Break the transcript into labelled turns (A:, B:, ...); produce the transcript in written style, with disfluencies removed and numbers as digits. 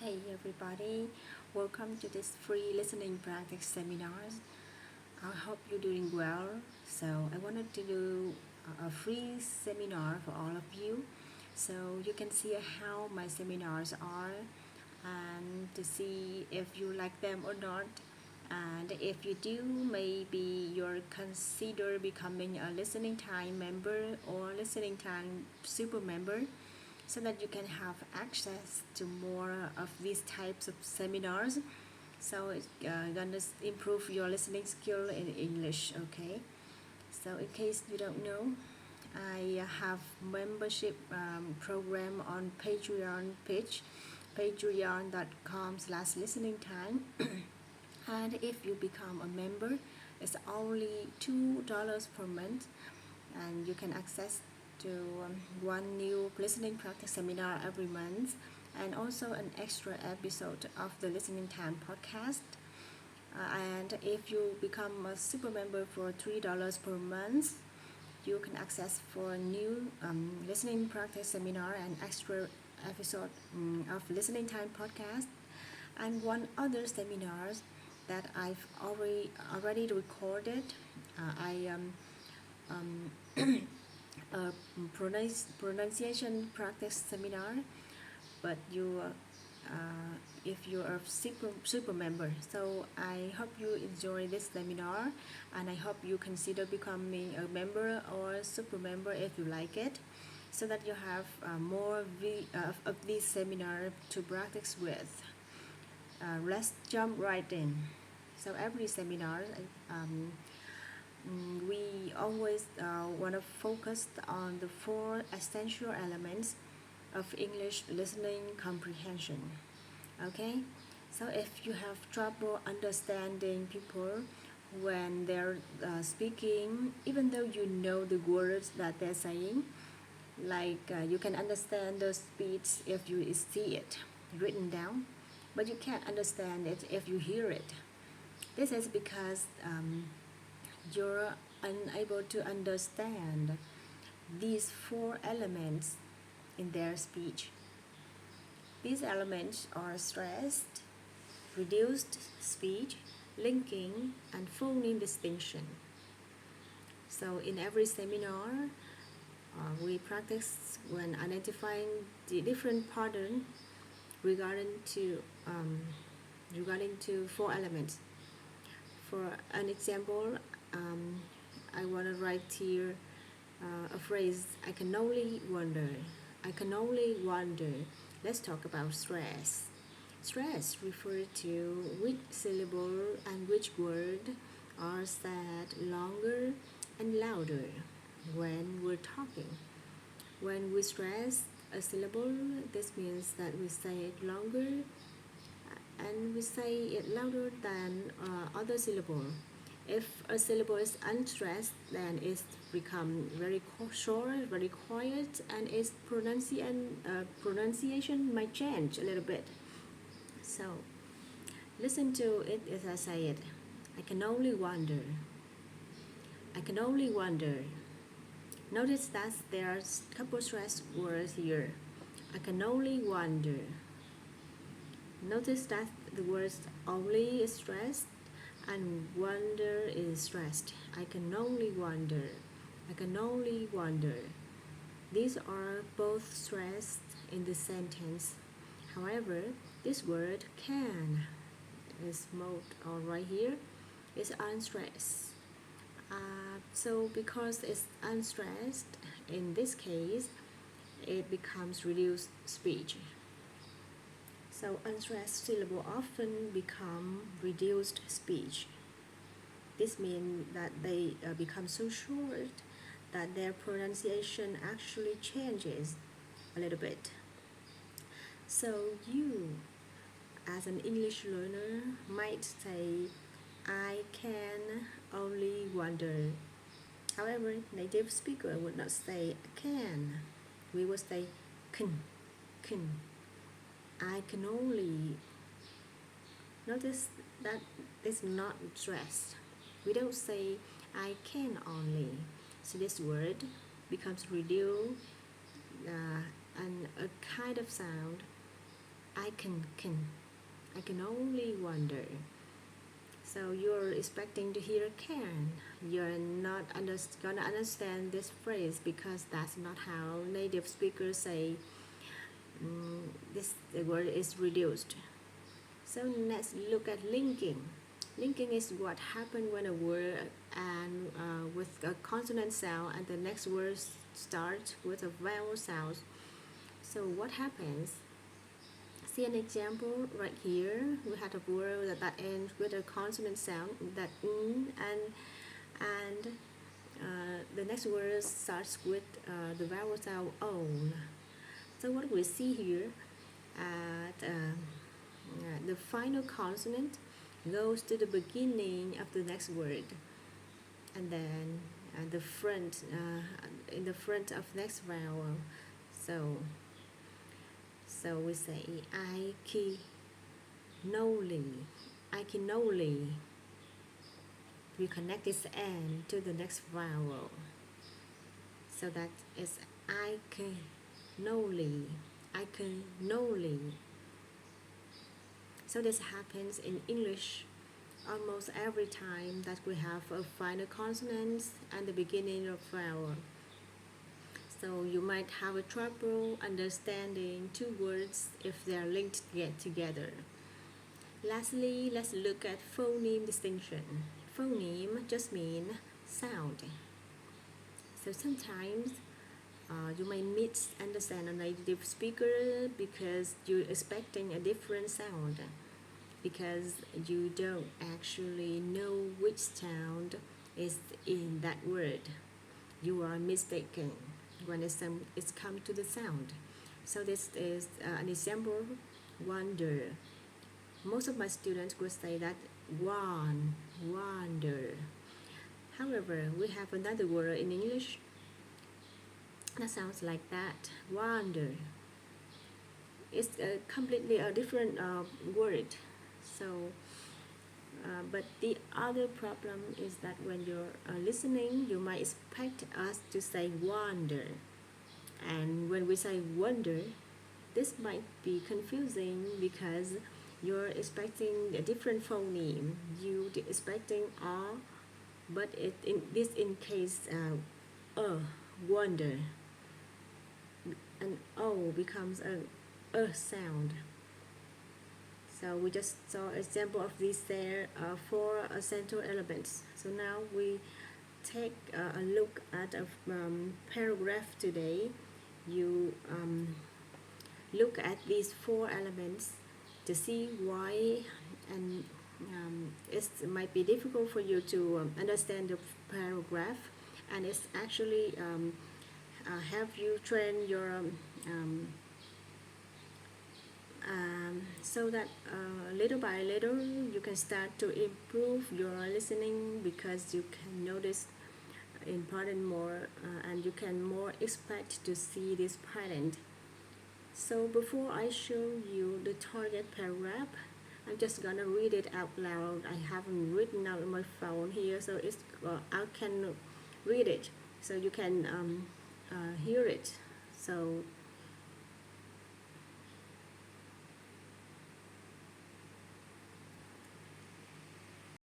A: Hey everybody, welcome to this free listening practice seminars. I hope you're doing well. So I wanted to do a free seminar for all of you, so you can see how my seminars are and to see if you like them or not. And if you do, maybe you'll consider becoming a listening time member or listening time super member so that you can have access to more of these types of seminars. So it's gonna improve your listening skill in English. Okay, so in case you don't know, I have membership program on Patreon page, patreon.com/listening time. And if you become a member, it's only $2 per month, and you can access to one new listening practice seminar every month, and also an extra episode of the Listening Time podcast. And if you become a super member for $3 per month, you can access for a new listening practice seminar and extra episode of Listening Time podcast, and one other seminars that I've already recorded. I a pronunciation practice seminar, but if you are super member. So I hope you enjoy this seminar, and I hope you consider becoming a member or a super member if you like it, so that you have more of this seminar to practice with. Let's jump right in. So every seminar, we always want to focus on the four essential elements of English listening comprehension. Okay, so if you have trouble understanding people when they're speaking, even though you know the words that they're saying, like you can understand the speech if you see it written down, but you can't understand it if you hear it. This is because you're unable to understand these four elements in their speech. These elements are stressed, reduced speech, linking, and phoneme distinction. So in every seminar, we practice when identifying the different pattern regarding to four elements. For an example, I want to write here a phrase, I can only wonder. I can only wonder. Let's talk about stress. Stress refers to which syllable and which word are said longer and louder when we're talking. When we stress a syllable, this means that we say it longer and we say it louder than other syllable. If a syllable is unstressed, then it's become very short, very quiet, and its pronunciation might change a little bit. So listen to it as I say it. I can only wonder. I can only wonder. Notice that there's a couple stressed words here. I can only wonder. Notice that the words only is stressed and wonder is stressed. I can only wonder. I can only wonder. These are both stressed in the sentence. However, this word can is moved on right here is unstressed. So because it's unstressed, in this case, it becomes reduced speech. So unstressed syllable often become reduced speech. This means that they become so short that their pronunciation actually changes a little bit. So you, as an English learner, might say, I can only wonder. However, native speaker would not say can. We would say can. I can only. Notice that it's not stressed. We don't say I can only. So this word becomes reduced and a kind of sound I can only wonder. So you're expecting to hear can. You're not gonna understand this phrase because that's not how native speakers say this the word is reduced. So let's look at linking. Linking is what happens when a word and with a consonant sound and the next word starts with a vowel sound. So what happens? See an example right here. We had a word that ends with a consonant sound, that and the next word starts with the vowel sound own. So what we see here, the final consonant goes to the beginning of the next word, and then the front in the front of next vowel. So we say Aikinoli. Aikinoli. We connect this N to the next vowel. So that is Aikinoli. Aikinoli. So this happens in English almost every time that we have a final consonant and the beginning of vowel. So you might have a trouble understanding two words if they are linked together. Lastly, let's look at phoneme distinction. Phoneme just means sound. So sometimes you may misunderstand a native speaker because you're expecting a different sound, because you don't actually know which sound is in that word. You are mistaken when it's come to the sound. So this is an example, wonder. Most of my students would say that wonder. However, we have another word in English that sounds like that, wonder. It's completely a different word. So, but the other problem is that when you're listening, you might expect us to say wonder. And when we say wonder, this might be confusing because you're expecting a different phoneme. You expecting R, but in case wonder, an O becomes an sound. So we just saw an example of these there four central elements. So now we take a look at a paragraph today. You look at these four elements to see why, and it might be difficult for you to understand the paragraph, and it's actually help you train your so that little by little you can start to improve your listening, because you can notice important more and you can more expect to see this pattern. So before I show you the target paragraph, I'm just gonna read it out loud. I haven't written out on my phone here, so it's I can read it so you can hear it. So